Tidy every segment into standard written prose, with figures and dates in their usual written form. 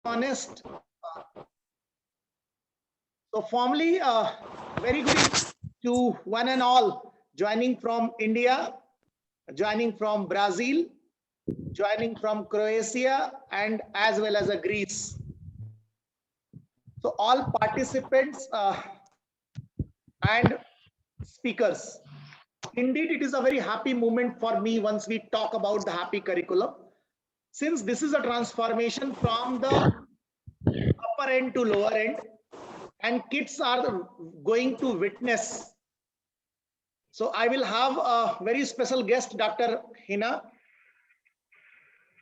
honest. So formally, very good to one and all joining from India, joining from Brazil, joining from Croatia, and as well as Greece. So all participants and speakers. Indeed, it is a very happy moment for me once we talk about the happy curriculum. Since this is a transformation from the upper end to lower end, and kids are going to witness. So I will have a very special guest, Dr. Hina,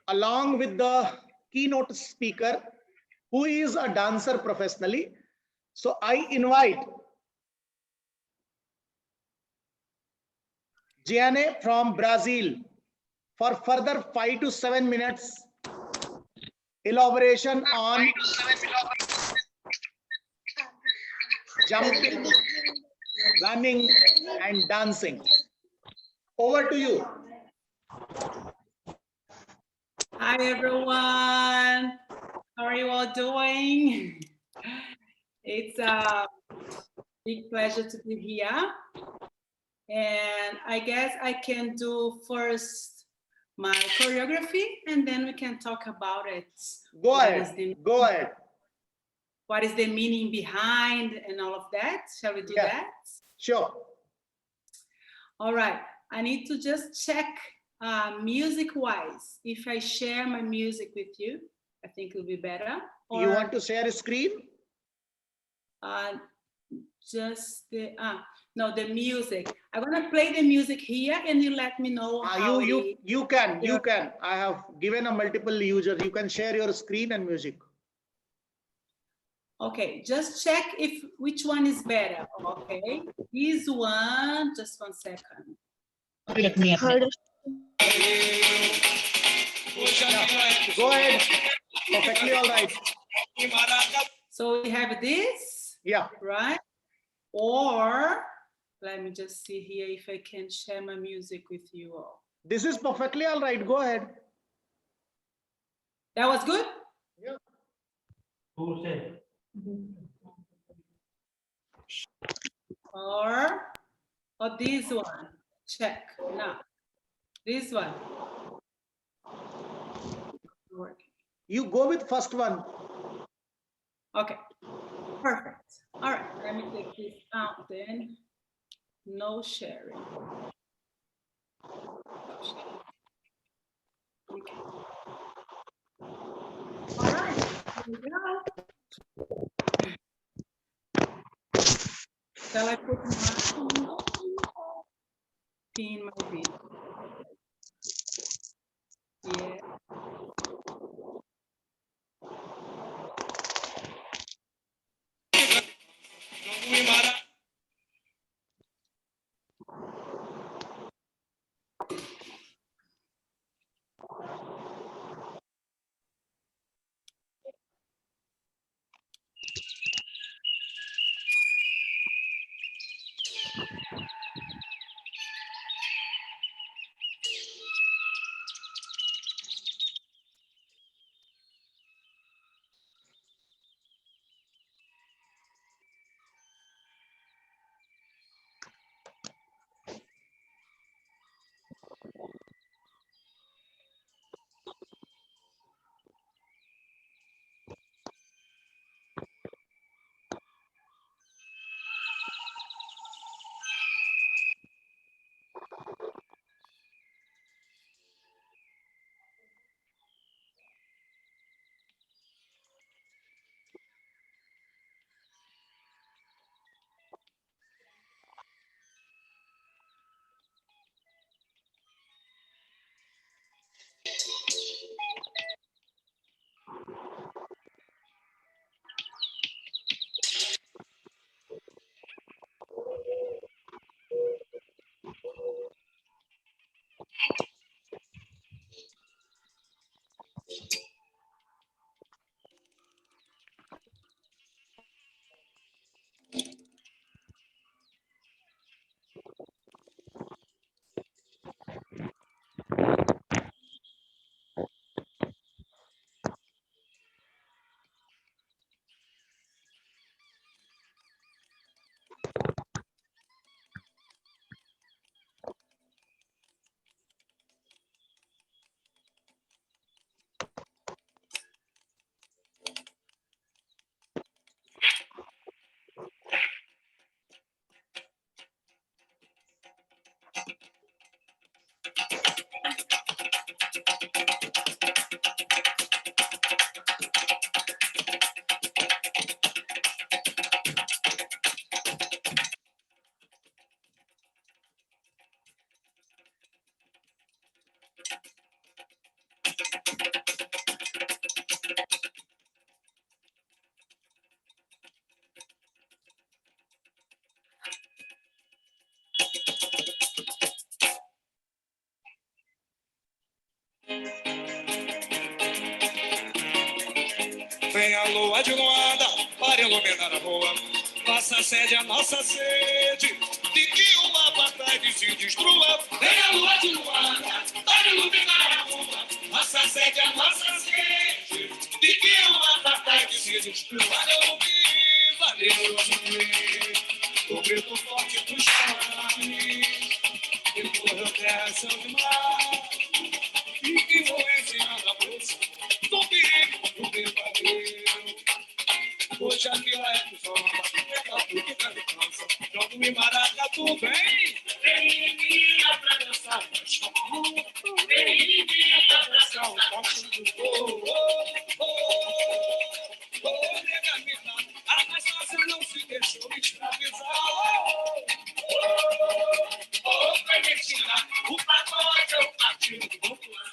along with the keynote speaker, who is a dancer professionally. So I invite Gianne from Brazil for further 5 to 7 minutes elaboration on jumping, running, and dancing. Over to you. Hi, everyone. How are you all doing? It's a big pleasure to be here. And I guess I can do first my choreography, and then we can talk about it. Go ahead. Go ahead. What is the meaning behind and all of that? Shall we do that? Sure. All right. I need to just check music-wise. If I share my music with you, I think it'll be better. Or, you want to share a screen? Just the the music. I'm gonna play the music here, and you let me know how you can. I have given a multiple users. You can share your screen and music. Okay, just check if which one is better. Okay, this one. Just 1 second. Go ahead. Perfectly all right. So we have this. Yeah. Right. Or let me just see here if I can share my music with you all. This is perfectly all right. Go ahead. That was good? Yeah. Who said? Or this one. Check. Now. This one. You go with first one. Okay. Perfect. All right. Let me take this out then. No sharing. Okay. All right. Here we go. Shall I put my pin my video? Yeah. Vem a lua de Luanda para iluminar a rua. Faça sede a nossa sede, de que o apartheid se destrua. Vem a lua de Luanda para iluminar a rua. Faça sede a nossa sede, de que o apartheid se destrua. Valeu, valeu, o grito forte dos país, e correu dessa de mar, e que morresse na bolsa, do perigo do verdadeiro. Hoje a vila é do sol, é tudo que me cansa. Jogo e maracatu, vem minha pra dançar o chão. Vem minha pra dançar o toque do povo. Nega mina, a mais fácil não se deixou escravizar. Pretinha, o pagode é o partido popular.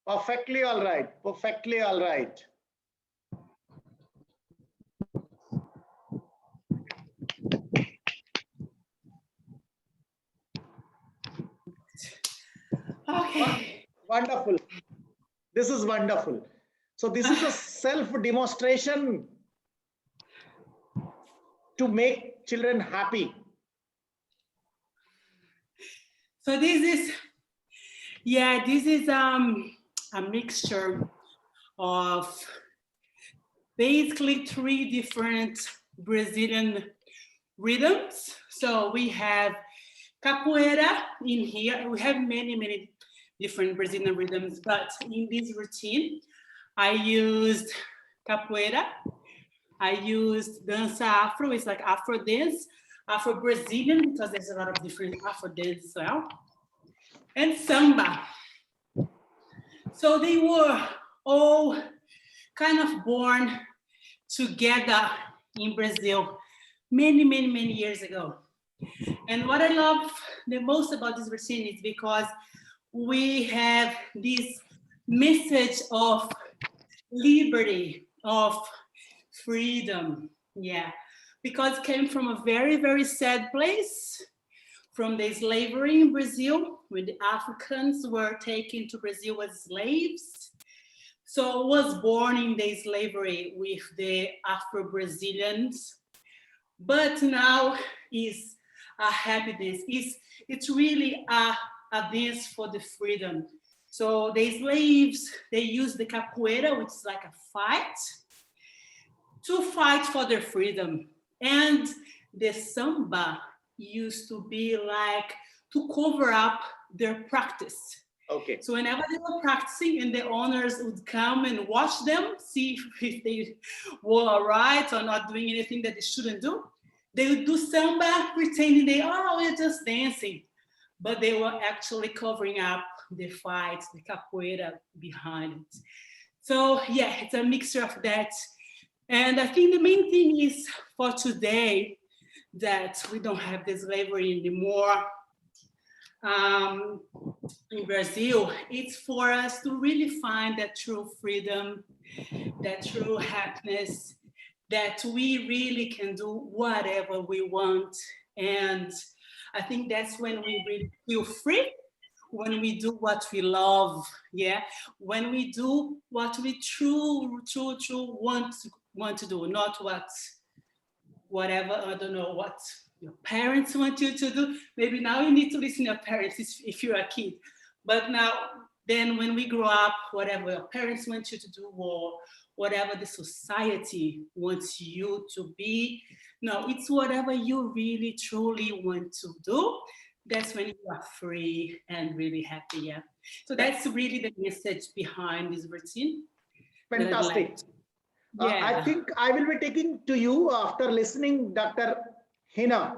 Perfectly all right. Perfectly all right. Okay. Wonderful. This is wonderful. So this is a self-demonstration to make children happy. So this is, yeah, this is a mixture of basically 3 different Brazilian rhythms. So we have capoeira in here. We have many different Brazilian rhythms, but in this routine, I used capoeira. I used dança afro. It's like Afro dance, Afro Brazilian, because there's a lot of different Afro dance as well, and samba. So they were all kind of born together in Brazil many years ago. And what I love the most about this routine is because we have this message of liberty, of freedom, yeah, because it came from a very sad place, from the slavery in Brazil, when the Africans were taken to Brazil as slaves. So it was born in the slavery with the Afro-Brazilians, but now is a happiness. It's really a dance for the freedom. So the slaves, they used the capoeira, which is like a fight, to fight for their freedom. And the samba used to be like to cover up their practice. Okay. So whenever they were practicing and the owners would come and watch them, see if they were all right or not doing anything that they shouldn't do, they would do samba pretending we're just dancing. But they were actually covering up the fight, the capoeira behind it. So yeah, it's a mixture of that. And I think the main thing is for today that we don't have this slavery anymore in Brazil. It's for us to really find that true freedom, that true happiness, that we really can do whatever we want. And I think that's when we really feel free, when we do what we love, yeah? When we do what we true want to do, not whatever, I don't know what your parents want you to do. Maybe now you need to listen to your parents if you're a kid. But now, then when we grow up, whatever your parents want you to do or whatever the society wants you to be. No, it's whatever you really truly want to do. That's when you are free and really happy. Yeah. So that's really the message behind this routine. Fantastic. Yeah. I think I will be taking to you after listening Dr. Hina.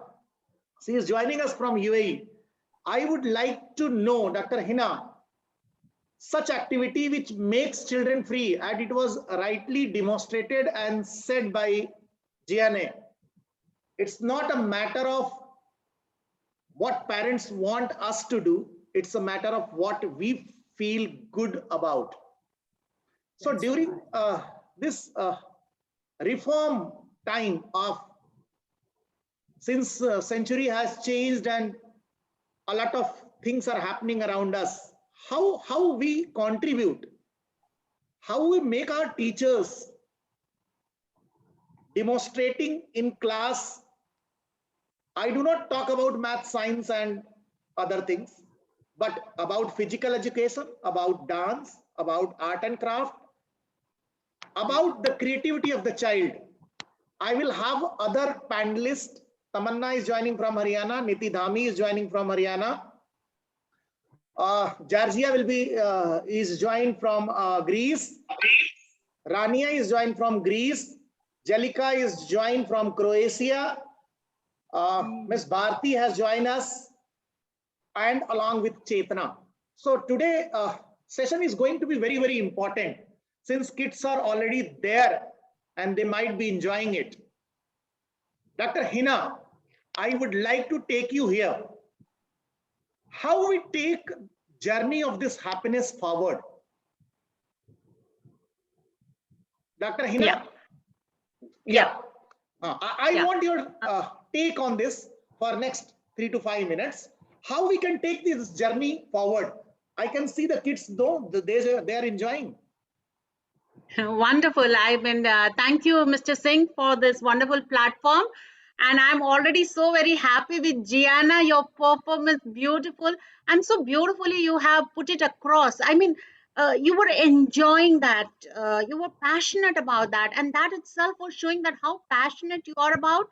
She is joining us from UAE. I would like to know, Dr. Hina, such activity which makes children free, and it was rightly demonstrated and said by Gianne. It's not a matter of what parents want us to do. It's a matter of what we feel good about. So That's during this reform time of, since century has changed and a lot of things are happening around us, how we contribute, how we make our teachers demonstrating in class. I do not talk about math, science and other things, but about physical education, about dance, about art and craft, about the creativity of the child. I will have other panelists. Tamanna is joining from Haryana. Niti Dhami is joining from Haryana. Georgia will be is joined from Greece. Rania is joined from Greece. Jelika is joined from Croatia. Ms. Bharti has joined us, and along with Chetna. So today session is going to be very, very important since kids are already there and they might be enjoying it. Dr. Hina, I would like to take you here. How we take journey of this happiness forward? Dr. Hina? Yeah. Yeah. I want your take on this for next 3 to 5 minutes. How we can take this journey forward? I can see the kids though, they are enjoying. Wonderful. I mean, thank you, Mr. Singh, for this wonderful platform. And I'm already so very happy with Gianna. Your performance beautiful, and so beautifully you have put it across. I mean, you were enjoying that. You were passionate about that, and that itself was showing that how passionate you are about,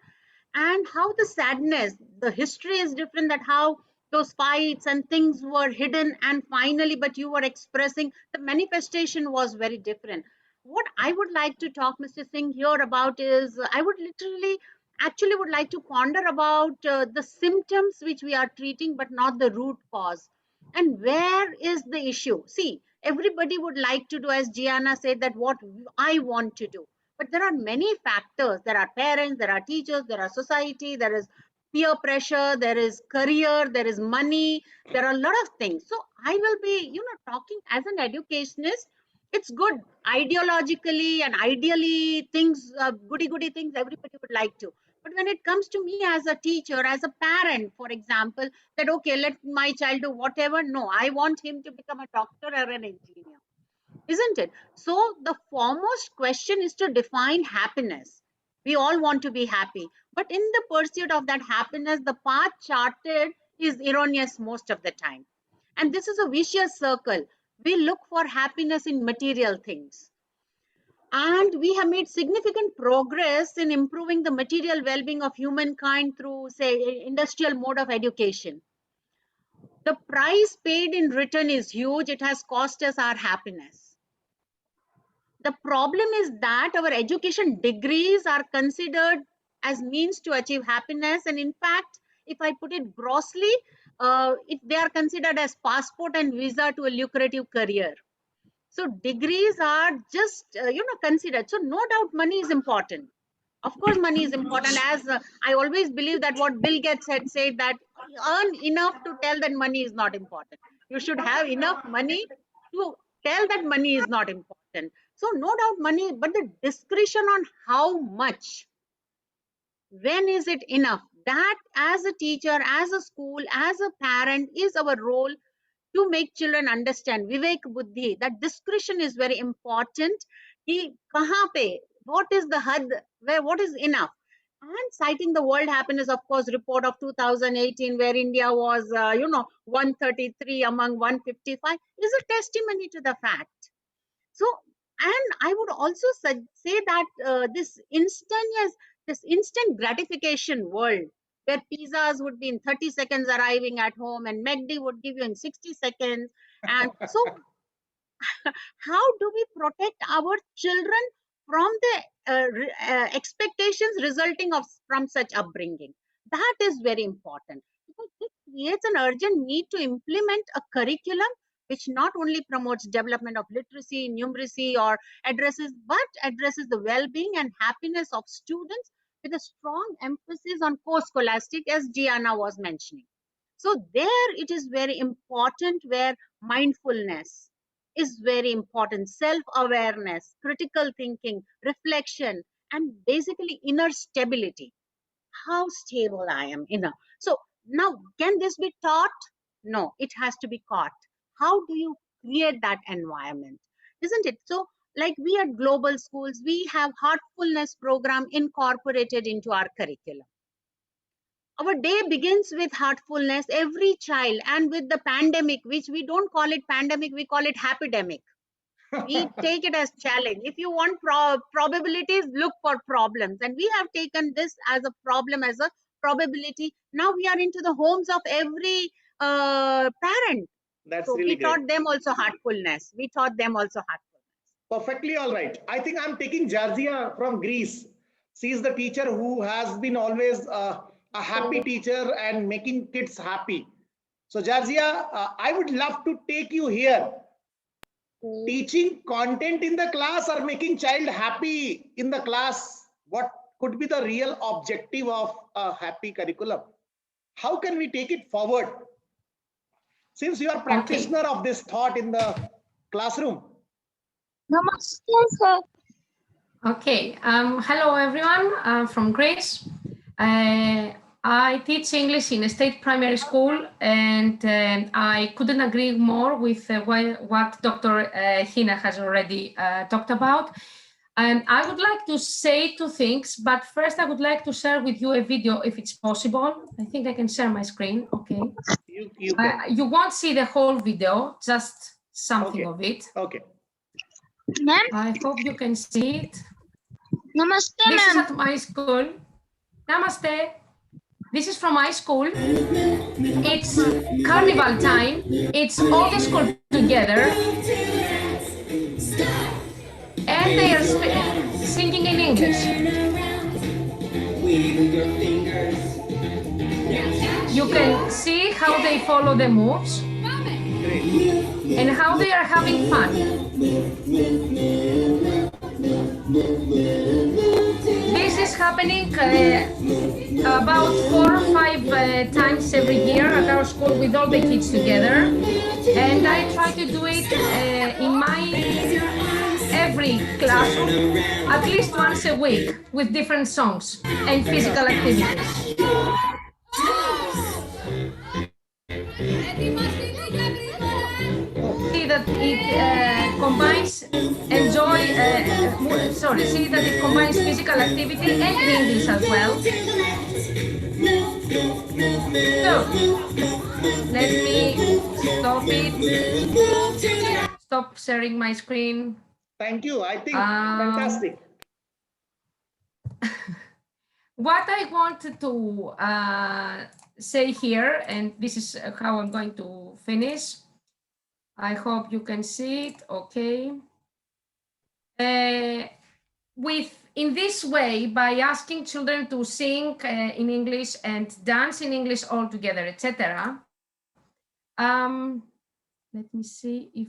and how the sadness, the history is different, that how those fights and things were hidden, and finally but you were expressing the manifestation was very different. What I would like to talk, Mr. Singh, here about is I would literally actually would like to ponder about the symptoms which we are treating but not the root cause. And where is the issue? See, everybody would like to do, as Gianna said, that what I want to do, but there are many factors. There are parents, there are teachers, there are society, there is peer pressure, there is career, there is money, there are a lot of things. So I will be, talking as an educationist. It's good ideologically and ideally things, goody things everybody would like to. But when it comes to me as a teacher, as a parent, for example, that okay, let my child do whatever. No, I want him to become a doctor or an engineer, isn't it? So the foremost question is to define happiness. We all want to be happy, but in the pursuit of that happiness, the path charted is erroneous most of the time. And this is a vicious circle. We look for happiness in material things. And we have made significant progress in improving the material well-being of humankind through, say, industrial mode of education. The price paid in return is huge. It has cost us our happiness. The problem is that our education degrees are considered as means to achieve happiness, and in fact, if I put it grossly, they are considered as passport and visa to a lucrative career. So degrees are just considered. So no doubt money is important. Of course money is important, as I always believe that what Bill Gates had said, that earn enough to tell that money is not important. You should have enough money to tell that money is not important. So no doubt money, but the discretion on how much, when is it enough, that as a teacher, as a school, as a parent, is our role to make children understand Vivek Buddhi, that discretion is very important. Ki kahan pe, what is the had, where what is enough? And citing the World Happiness, of course, report of 2018, where India was, 133 among 155, is a testimony to the fact. So And I would also say that this instant gratification world, where pizzas would be in 30 seconds arriving at home and McD would give you in 60 seconds. And so how do we protect our children from the expectations resulting from such upbringing? That is very important, because this creates an urgent need to implement a curriculum which not only promotes development of literacy, numeracy, or addresses the well-being and happiness of students, with a strong emphasis on co-scholastic, as Gianna was mentioning. So there it is very important, where mindfulness is very important, self-awareness, critical thinking, reflection, and basically inner stability. How stable I am inner. So now, can this be taught? No, it has to be caught. How do you create that environment? Isn't it? So, like we at global schools, we have heartfulness program incorporated into our curriculum. Our day begins with heartfulness, every child, and with the pandemic, which we don't call it pandemic, we call it happydemic. We take it as challenge. If you want probabilities, look for problems, and we have taken this as a problem, as a probability. Now we are into the homes of every parent. That's So really we great. taught them also heartfulness. Perfectly all right. I think I'm taking Georgia from Greece. She's the teacher who has been always a happy teacher and making kids happy. So Georgia, I would love to take you here. Teaching content in the class or making child happy in the class, what could be the real objective of a happy curriculum? How can we take it forward? Since you are practitioner of this thought in the classroom. Namaste, sir. Okay, hello everyone, I'm from Greece. I teach English in a state primary school, and I couldn't agree more with what Dr. Hina has already talked about. And I would like to say two things, but first I would like to share with you a video if it's possible. I think I can share my screen, okay. You won't see the whole video, just something of it. Okay. Ma'am, I hope you can see it. namaste, This is ma'am. at my school. Namaste. This is from my school. It's carnival time. It's all the school together. And they are singing in English. You can see how they follow the moves and how they are having fun. This is happening about 4 or 5 times every year at our school with all the kids together, and I try to do it in my every classroom at least once a week with different songs and physical activities. See that it combines see that it combines physical activity and English as well. So, let me stop it. Stop sharing my screen. Thank you. I think fantastic. What I wanted to say here, and this is how I'm going to finish. I hope you can see it, okay. In this way, by asking children to sing in English and dance in English all together, etc. Let me see if,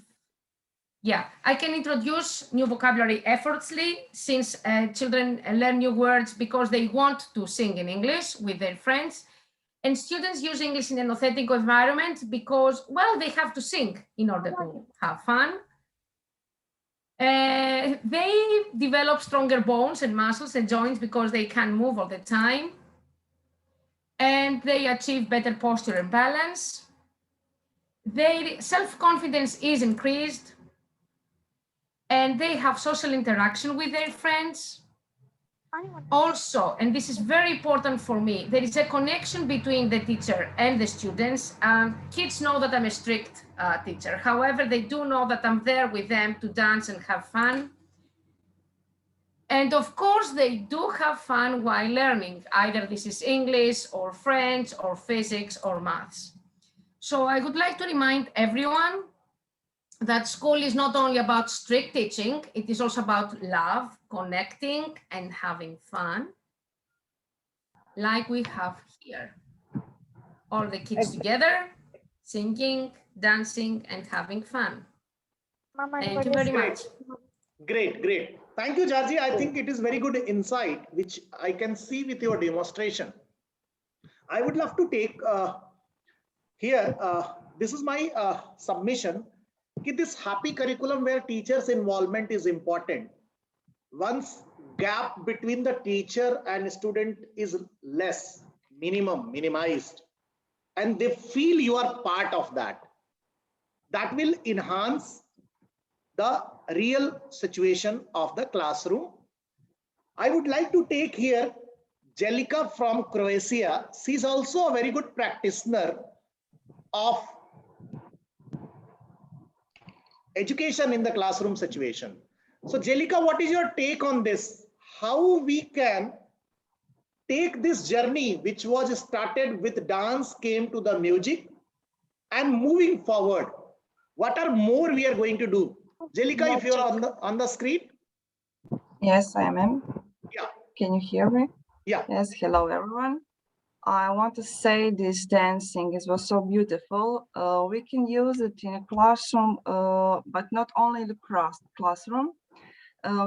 yeah, I can introduce new vocabulary effortlessly, since children learn new words because they want to sing in English with their friends. And students use English in an authentic environment because, well, they have to sing in order to have fun. They develop stronger bones and muscles and joints because they can move all the time. And they achieve better posture and balance. Their self-confidence is increased. And they have social interaction with their friends. Also, and this is very important for me, there is a connection between the teacher and the students. Kids know that I'm a strict teacher. However, they do know that I'm there with them to dance and have fun. And of course, they do have fun while learning. Either this is English or French or physics or maths. So I would like to remind everyone that school is not only about strict teaching, it is also about love, connecting, and having fun, like we have here. All the kids together, singing, dancing, and having fun. Thank you very much. Great, great. Thank you, Georgie. I think it is very good insight, which I can see with your demonstration. I would love to take here, this is my submission. This happy curriculum where teachers' involvement is important. Once gap between the teacher and student is less, minimized, and they feel you are part of that, that will enhance the real situation of the classroom. I would like to take here Jelika from Croatia. She's also a very good practitioner of education in the classroom situation. So Jelika, what is your take on this? How we can take this journey, which was started with dance, came to the music, and moving forward, what are more we are going to do? Jelika, if you're on the screen. Yes, I am. Yeah. Can you hear me? Yeah. Yes, hello everyone. I want to say this dancing was so beautiful. We can use it in a classroom, but not only the classroom.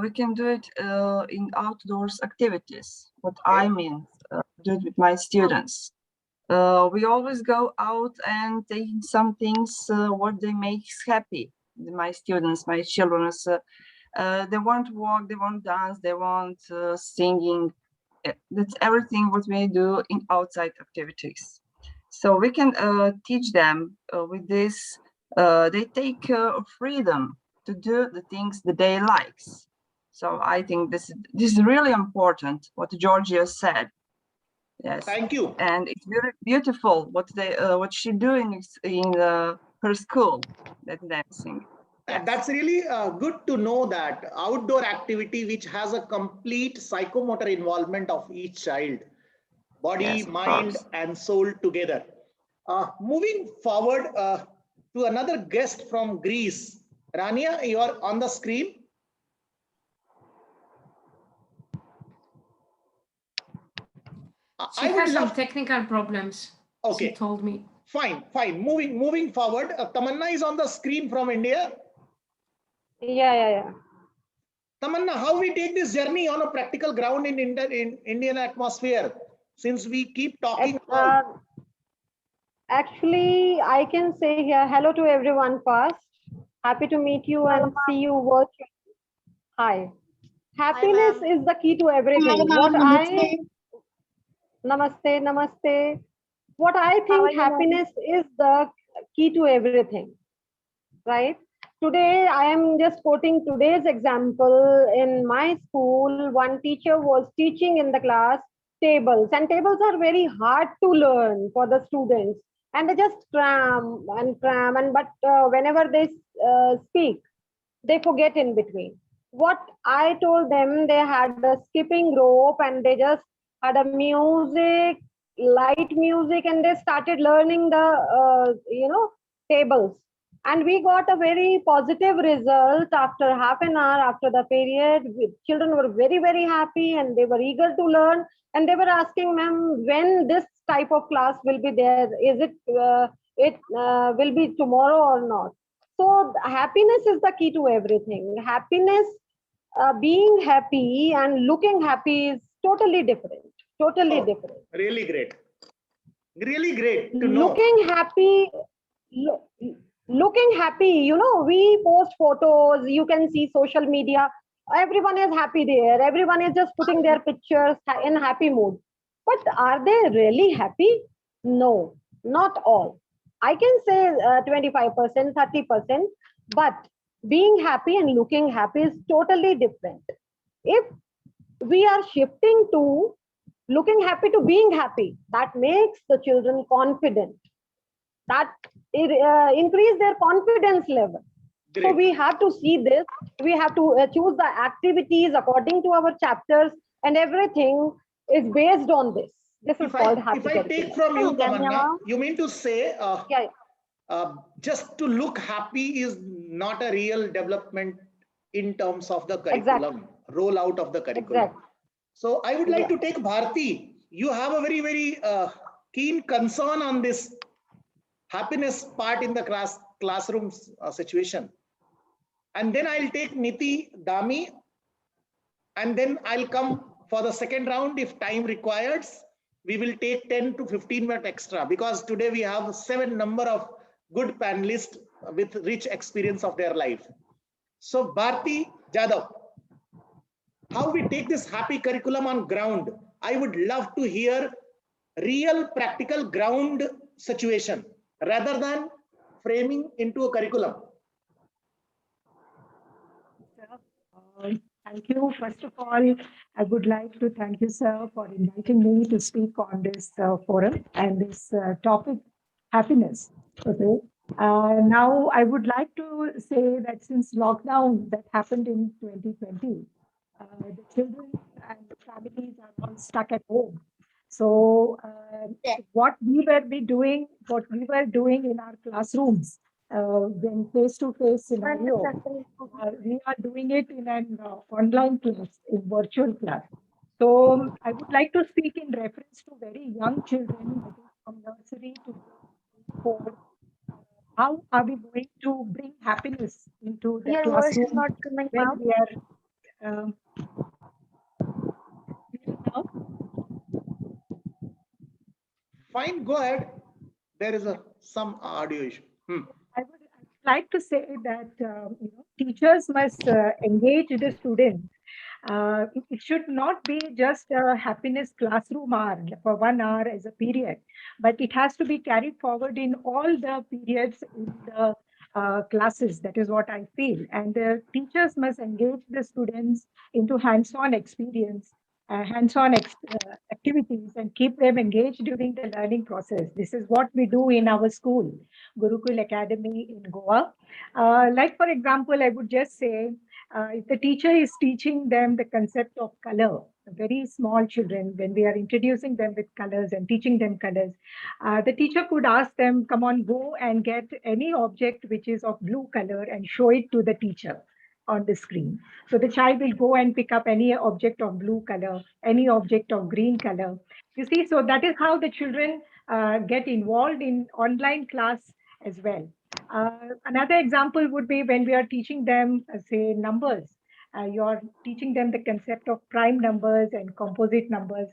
We can do it in outdoors activities. What I mean, do it with my students. We always go out and take some things what they makes happy. My students, my children, they want to walk, they want dance, they want singing. That's everything what we do in outside activities. So we can teach them with this. They take freedom to do the things that they likes. So I think this is really important. What Georgia said. Yes. Thank you. And it's very beautiful what she doing in her school. That dancing. Yes. That's really good to know that outdoor activity which has a complete psychomotor involvement of each child, body, yes, mind, and soul together. Moving forward to another guest from Greece. Rania, you are on the screen. She has some technical problems. Okay. She told me. Fine. Moving forward. Tamanna is on the screen from India. Yeah. Tamanna, how we take this journey on a practical ground in Indian atmosphere, since we keep talking about... Actually, I can say here, hello to everyone first. Happy to meet you and see you virtually. Hi. Happiness is the key to everything. Namaste. What I think happiness is the key to everything, right? Today, I am just quoting today's example. In my school, one teacher was teaching in the class tables, and tables are very hard to learn for the students. And they just cram, but whenever they speak, they forget in between. What I told them, they had a skipping rope and they just had a music, light music, and they started learning the, tables. And we got a very positive result after half an hour after the period. Children were very, very happy and they were eager to learn. And they were asking, ma'am, when this type of class will be there? Is it, will be tomorrow or not? So happiness is the key to everything. Happiness, being happy and looking happy is totally different. Totally different. Really great. Really great to know. Looking happy, we post photos, you can see social media, everyone is happy there, everyone is just putting their pictures in happy mood. But are they really happy? No, not all. I can say 25%, 30%, but being happy and looking happy is totally different. If we are shifting to looking happy to being happy, that makes the children confident. That increase their confidence level. So Great. we have to see this. We have to choose the activities according to our chapters, and everything is based on this. This is called happy If I take curriculum. from you, Can Tamanna, you- you mean to say Yeah, just to look happy is not a real development in terms of the curriculum, rollout of the curriculum. exactly. So I would like to Exactly. take Bharti. You have a very keen concern on this happiness part in the classroom situation. And then I'll take Niti, Dami, and then I'll come for the second round if time requires. We will take 10 to 15 minutes extra because today we have 7 number of good panelists with rich experience of their life. So Bharti Jadhav, how we take this happy curriculum on ground. I would love to hear real practical ground situation rather than framing into a curriculum. Thank you. First of all, I would like to thank you, sir, for inviting me to speak on this forum and this topic, happiness. Okay. Now, I would like to say that since lockdown that happened in 2020, the children and the families are all stuck at home. So, what we were doing in our classrooms, when face-to-face scenario, we are doing it in an online class, in virtual class. So I would like to speak in reference to very young children, that is from nursery to grade 4. How are we going to bring happiness into the Your voice is classroom not coming when out. we are now? Fine, go ahead. There is some audio issue. I would like to say that teachers must engage the students. It should not be just a happiness classroom hour for 1 hour as a period, but it has to be carried forward in all the periods in the classes. That is what I feel. And the teachers must engage the students into hands-on experience, activities, and keep them engaged during the learning process. This is what we do in our school, Gurukul Academy in Goa. Like, for example, I would just say, if the teacher is teaching them the concept of color, very small children, when we are introducing them with colors and teaching them colors, the teacher could ask them, come on, go and get any object which is of blue color and show it to the teacher on the screen. So the child will go and pick up any object of blue color, any object of green color. You see, so that is how the children get involved in online class as well. Another example would be when we are teaching them, say, numbers. You're teaching them the concept of prime numbers and composite numbers.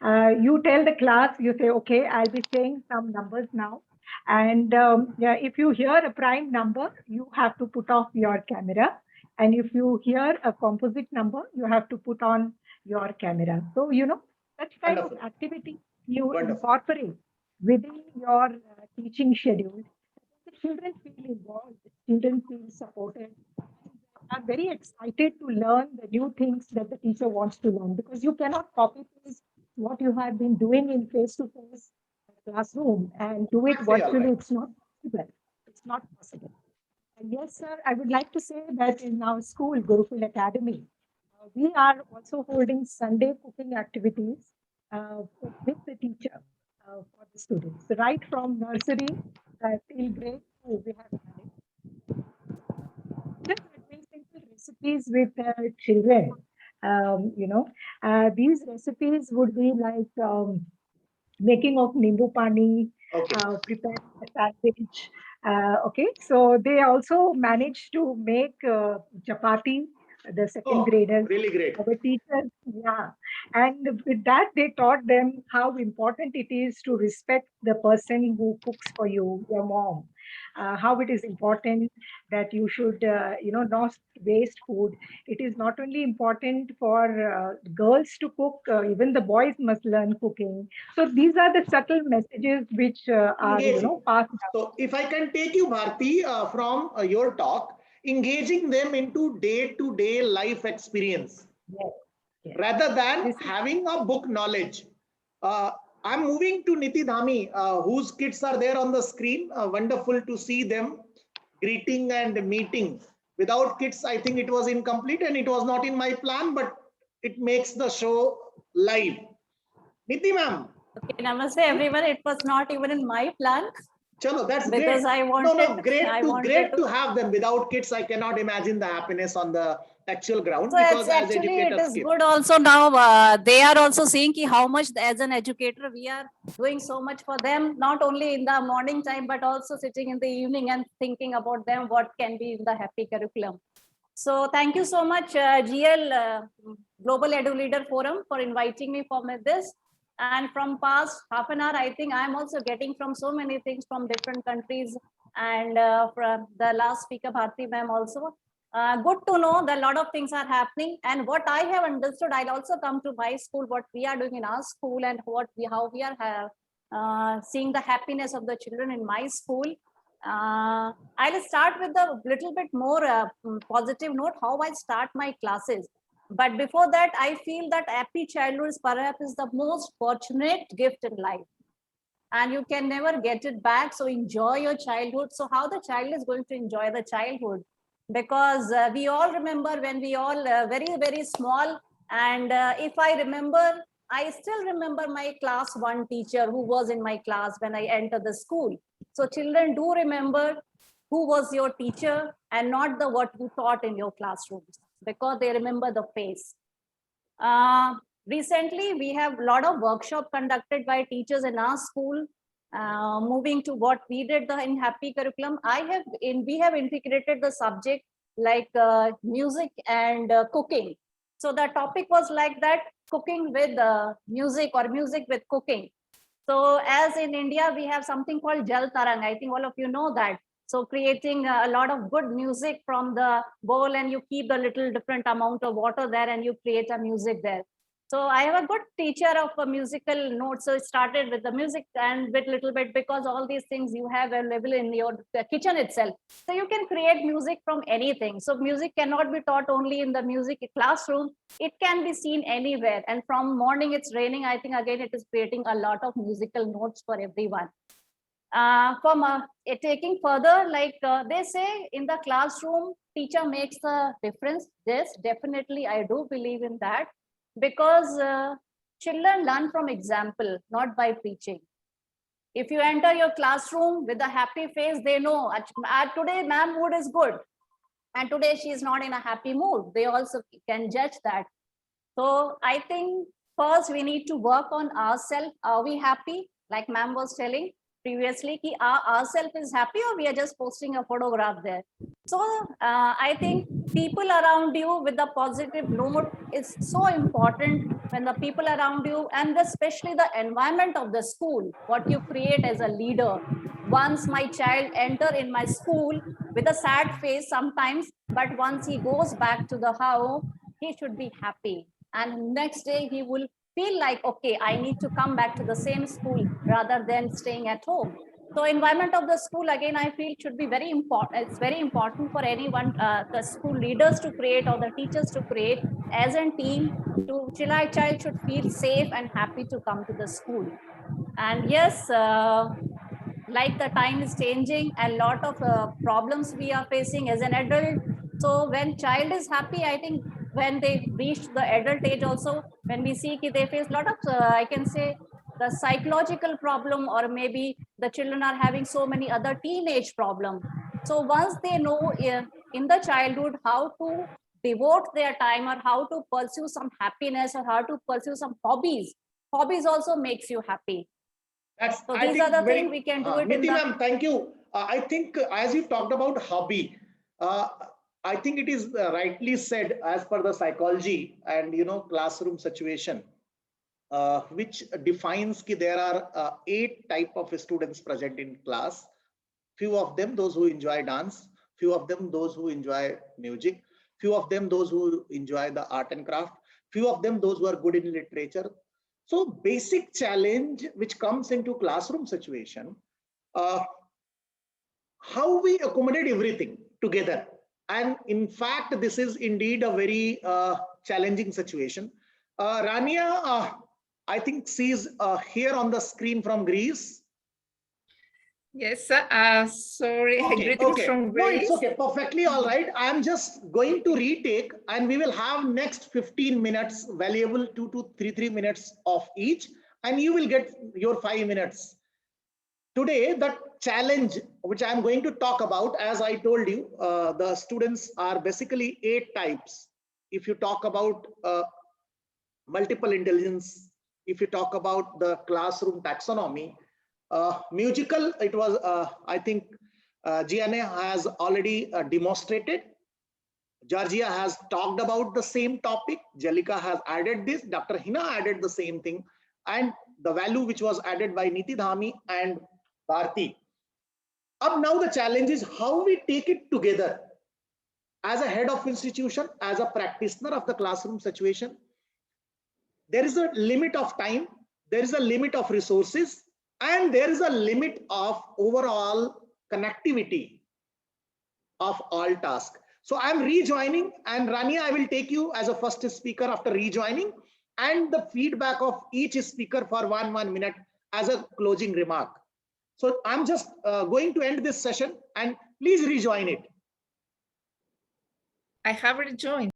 You tell the class, you say, okay, I'll be saying some numbers now. And yeah, if you hear a prime number, you have to put off your camera. And if you hear a composite number, you have to put on your camera. So, such kind Wonderful. of activity you Wonderful. incorporate within your teaching schedule. The children feel involved, the children feel supported, are very excited to learn the new things that the teacher wants to learn, because you cannot copy paste what you have been doing in face-to-face classroom and do it Say all virtually. right. It's not possible. It's not possible. And yes, sir, I would like to say that in our school, Gurukul Academy, we are also holding Sunday cooking activities with the teacher for the students. So right from nursery till grade 2, we have done it. Just very simple recipes with children. These recipes would be like making of nimbu pani, Okay. preparing a sandwich. Okay, so they also managed to make chapati, the second Oh, graders. really great. Our teachers, yeah. And with that, they taught them how important it is to respect the person who cooks for you, your mom. How it is important that you should, not waste food. It is not only important for girls to cook, even the boys must learn cooking. So these are the subtle messages which are, Engaging. passed down. So if I can take you, Bharti, from your talk, engaging them into day-to-day life experience Yes, yes. rather than This is- having a book knowledge. I'm moving to Niti Dhami, whose kids are there on the screen. Wonderful to see them greeting and meeting. Without kids, I think it was incomplete and it was not in my plan, but it makes the show live. Niti ma'am. Okay, namaste everyone. It was not even in my plan. Chalo, that's because great. I wanted, Great to have them. Without kids, I cannot imagine the happiness on the actual ground. So Because it's as actually it educators, is good also now. They are also seeing ki how much as an educator we are doing so much for them, not only in the morning time but also sitting in the evening and thinking about them what can be in the happy curriculum. So thank you so much, GL Global Edu-Leader Forum, for inviting me for this. And from past half an hour, I think I'm also getting from so many things from different countries, and from the last speaker, Bharti ma'am also. Good to know that a lot of things are happening, and what I have understood, I'll also come to my school, what we are doing in our school, and how we are seeing the happiness of the children in my school. I'll start with a little bit more positive note, how I start my classes. But before that, I feel that happy childhood is perhaps the most fortunate gift in life. And you can never get it back. So enjoy your childhood. So how the child is going to enjoy the childhood? Because we all remember when we all very, very small. And if I remember, I still remember my class 1 teacher who was in my class when I entered the school. So children do remember who was your teacher and not the what you taught in your classrooms, because they remember the face. Recently, we have a lot of workshop conducted by teachers in our school. Moving to what we did in Happy Curriculum, we have integrated the subject like music and cooking. So the topic was like that, cooking with music or music with cooking. So as in India, we have something called Jal Tarang. I think all of you know that. So creating a lot of good music from the bowl, and you keep a little different amount of water there and you create a music there. So I have a good teacher of a musical notes. So it started with the music and with little bit, because all these things you have available in your kitchen itself. So you can create music from anything. So music cannot be taught only in the music classroom. It can be seen anywhere. And from morning it's raining, I think again it is creating a lot of musical notes for everyone. Taking further, like they say in the classroom, teacher makes the difference. Yes, definitely, I do believe in that, because children learn from example, not by preaching. If you enter your classroom with a happy face, they know today ma'am mood is good, and today she is not in a happy mood. They also can judge that. So I think first we need to work on ourselves. Are we happy? Like ma'am was telling previously, ki ourselves is happy, or we are just posting a photograph there. So I think people around you with the positive note is so important. When the people around you, and especially the environment of the school, what you create as a leader. Once my child enter in my school with a sad face sometimes, but once he goes back to the house, he should be happy. And next day he will feel like, okay, I need to come back to the same school rather than staying at home. So environment of the school, again, I feel should be very important. It's very important for anyone, the school leaders to create, or the teachers to create as a team, to child should feel safe and happy to come to the school. And yes, like the time is changing, a lot of problems we are facing as an adult. So when child is happy, I think when they reach the adult age also, when we see they face a lot of, I can say, the psychological problem, or maybe the children are having so many other teenage problems. So once they know in the childhood how to devote their time, or how to pursue some happiness, or how to pursue some hobbies also makes you happy. So these are the things we can do it Niti in the... ma'am, thank you. I think as you talked about hobby, I think it is rightly said as per the psychology and classroom situation, which defines that there are 8 type of students present in class. Few of them those who enjoy dance, few of them those who enjoy music, few of them those who enjoy the art and craft, few of them those who are good in literature. So basic challenge which comes into classroom situation, how we accommodate everything together. And in fact, this is indeed a very challenging situation. Rania, I think she's here on the screen from Greece. Yes, sorry, Okay, greetings okay. from No, it's Greece. okay. Perfectly all right. I'm just going to retake and we will have next 15 minutes, valuable 2 to 3 minutes of each, and you will get your 5 minutes. Today, the challenge which I'm going to talk about, as I told you, the students are basically 8 types. If you talk about multiple intelligence, if you talk about the classroom taxonomy, musical, it was, I think, Gianna has already demonstrated. Georgia has talked about the same topic. Jalika has added this. Dr. Hina added the same thing. And the value which was added by Niti Dhami and Bharti. Up now the challenge is how we take it together as a head of institution, as a practitioner of the classroom situation. There is a limit of time, there is a limit of resources, and there is a limit of overall connectivity of all tasks. So I'm rejoining, and Rania, I will take you as a first speaker after rejoining, and the feedback of each speaker for 1 minute as a closing remark. So I'm just going to end this session, and please rejoin it. I have rejoined.